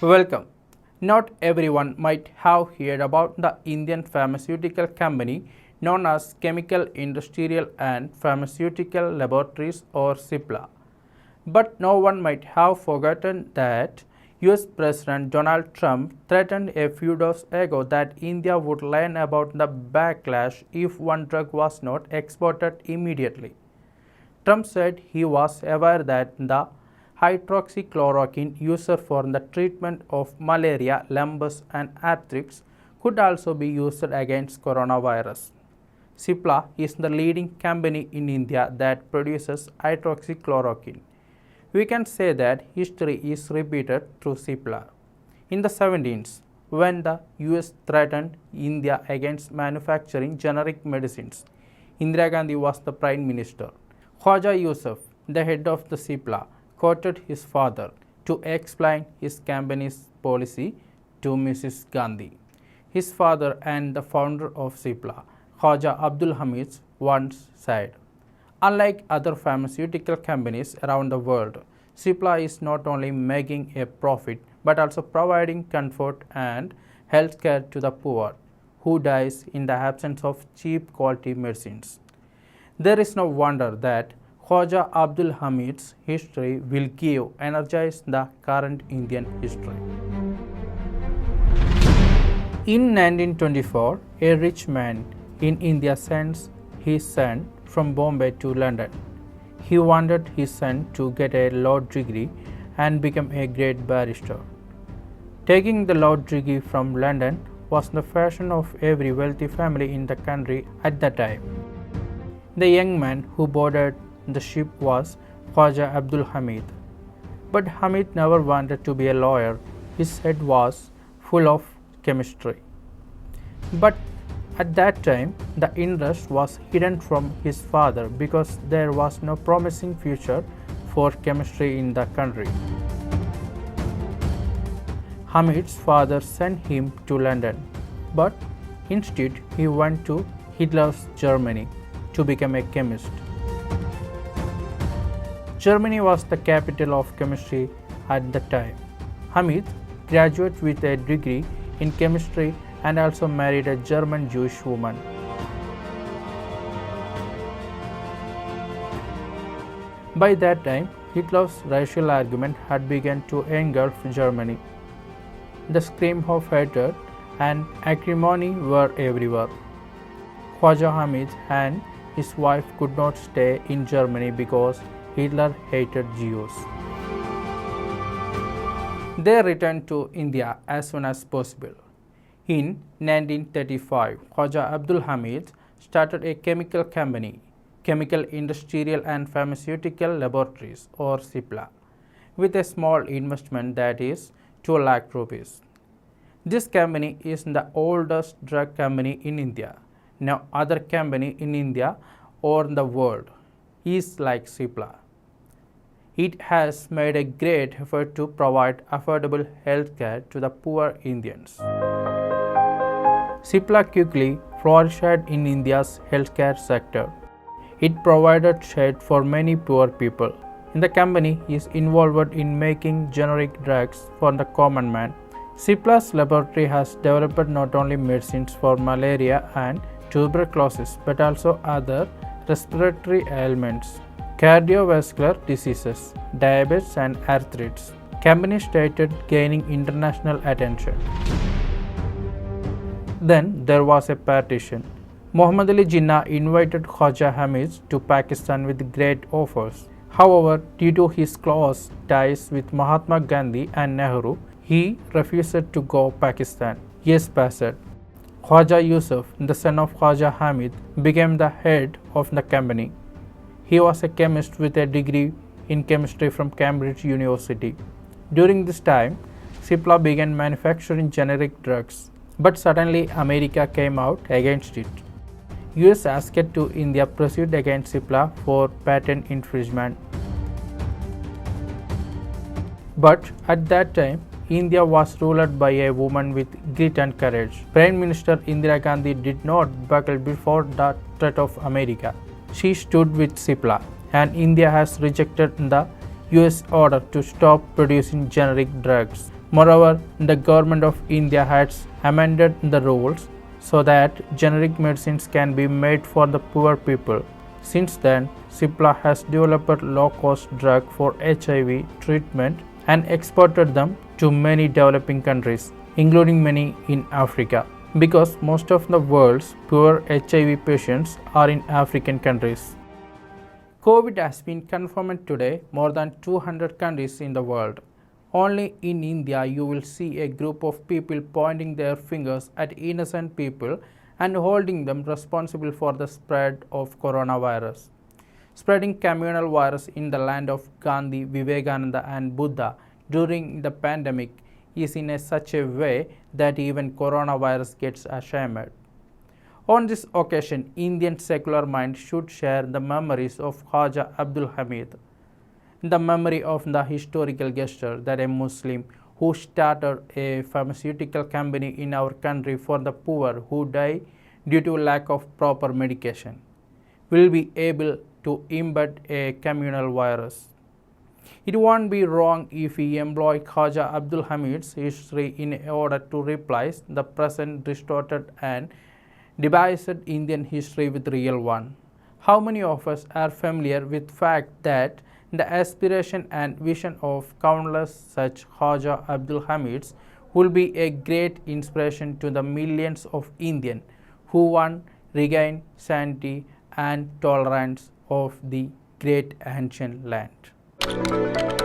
Welcome. Not everyone might have heard about the Indian pharmaceutical company known as Chemical Industrial and Pharmaceutical Laboratories or CIPLA. But no one might have forgotten that US President Donald Trump threatened a few days ago that India would learn about the backlash if one drug was not exported immediately. Trump said he was aware that the hydroxychloroquine used for the treatment of malaria, lupus, and arthritis could also be used against coronavirus. Cipla is the leading company in India that produces hydroxychloroquine. We can say that history is repeated through Cipla. In the 17th, when the US threatened India against manufacturing generic medicines, Indira Gandhi was the Prime Minister. Khwaja Yusuf, the head of the Cipla, quoted his father to explain his company's policy to Mrs. Gandhi. His father and the founder of Cipla, Khwaja Abdul Hamid, once said, "Unlike other pharmaceutical companies around the world, Cipla is not only making a profit but also providing comfort and health care to the poor who dies in the absence of cheap quality medicines." There is no wonder that Khwaja Abdul Hamid's history will energize the current Indian history. In 1924, a rich man in India sends his son from Bombay to London. He wanted his son to get a law degree and become a great barrister. Taking the law degree from London was the fashion of every wealthy family in the country at that time. The young man who boarded the ship was Khwaja Abdul Hamid. But Hamid never wanted to be a lawyer. His head was full of chemistry. But at that time, the interest was hidden from his father because there was no promising future for chemistry in the country. Hamid's father sent him to London, but instead he went to Hitler's Germany to become a chemist. Germany was the capital of chemistry at the time. Hamid graduated with a degree in chemistry and also married a German Jewish woman. By that time, Hitler's racial argument had begun to engulf Germany. The scream of hatred and acrimony were everywhere. Khwaja Hamid and his wife could not stay in Germany because Hitler hated Jews. They returned to India as soon as possible. In 1935, Khwaja Abdul Hamid started a chemical company, Chemical Industrial and Pharmaceutical Laboratories or CIPLA, with a small investment that is 2 lakh rupees. This company is the oldest drug company in India. No other company in India or the world is like Cipla. It has made a great effort to provide affordable health care to the poor Indians. Cipla quickly flourished in India's healthcare sector. It provided shade for many poor people. The company is involved in making generic drugs for the common man. Cipla's laboratory has developed not only medicines for malaria and tuberculosis but also other respiratory ailments, cardiovascular diseases, diabetes and arthritis. Company started gaining international attention. Then there was a partition. Muhammad Ali Jinnah invited Khwaja Hamid to Pakistan with great offers. However, due to his close ties with Mahatma Gandhi and Nehru, he refused to go Pakistan. Years passed. Khwaja Yusuf, the son of Khwaja Hamid, became the head of the company. He was a chemist with a degree in chemistry from Cambridge University. During this time, Cipla began manufacturing generic drugs, but suddenly America came out against it. US asked to India proceed against Cipla for patent infringement. But at that time, India was ruled by a woman with grit and courage. Prime Minister Indira Gandhi did not buckle before the threat of America. She stood with Cipla, and India has rejected the US order to stop producing generic drugs. Moreover, the government of India has amended the rules so that generic medicines can be made for the poor people. Since then, Cipla has developed low-cost drug for HIV treatment and exported them to many developing countries, including many in Africa, because most of the world's poor HIV patients are in African countries. COVID has been confirmed today more than 200 countries in the world. Only in India you will see a group of people pointing their fingers at innocent people and holding them responsible for the spread of coronavirus. Spreading communal virus in the land of Gandhi, Vivekananda and Buddha during the pandemic is in such a way that even coronavirus gets ashamed. On this occasion, Indian secular mind should share the memories of Khaja Abdul Hamid, the memory of the historical gesture that a Muslim who started a pharmaceutical company in our country for the poor who die due to lack of proper medication will be able to embed a communal virus. It won't be wrong if we employ Khaja Abdul Hamid's history in order to replace the present distorted and devised Indian history with real one. How many of us are familiar with the fact that the aspiration and vision of countless such Khaja Abdul Hamids will be a great inspiration to the millions of Indians who want regain sanity and tolerance of the great ancient land.